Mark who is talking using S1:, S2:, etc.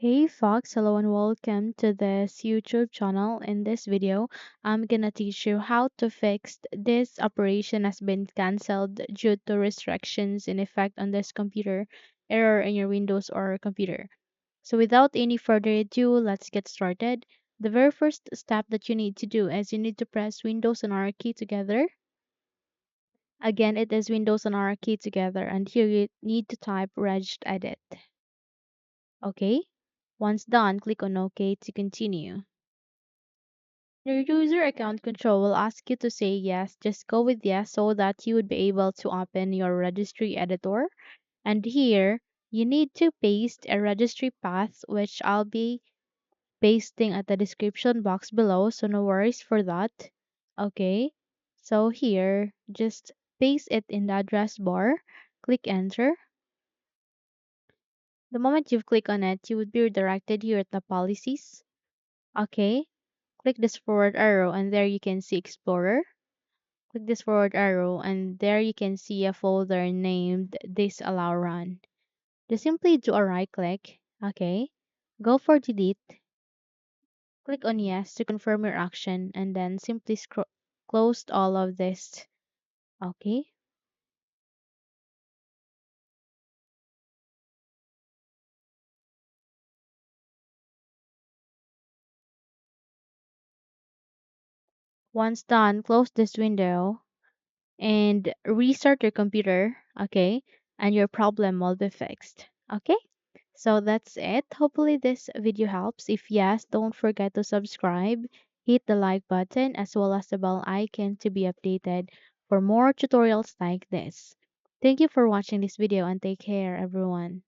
S1: Hey Fox, hello and welcome to this YouTube channel. In this video, I'm gonna teach you how to fix this operation has been cancelled due to restrictions in effect on this computer, error in your Windows or computer. So without any further ado, let's get started. The very first step that you need to do is you need to press Windows and R key together. Again, it is Windows and R key together, and here you need to type regedit. Okay? Once done, click on OK to continue. Your user account control will ask you to say yes. Just go with yes so that you would be able to open your registry editor. And here, you need to paste a registry path, which I'll be pasting at the description box below, so no worries for that. Okay, so here, just paste it in the address bar, click enter. The moment you've clicked on it, you would be redirected here at the policies. Okay, click this forward arrow and there you can see Explorer. Click this forward arrow and there you can see a folder named Disallow Run. Just simply do a right click. Okay, go for delete. Click on yes to confirm your action and then simply close all of this. Okay. Once done, close this window and restart your computer. Okay, and your problem will be fixed. Okay. So that's it. Hopefully this video helps. If yes, don't forget to subscribe, hit the like button as well as the bell icon to be updated for more tutorials like this. Thank you for watching this video and take care everyone.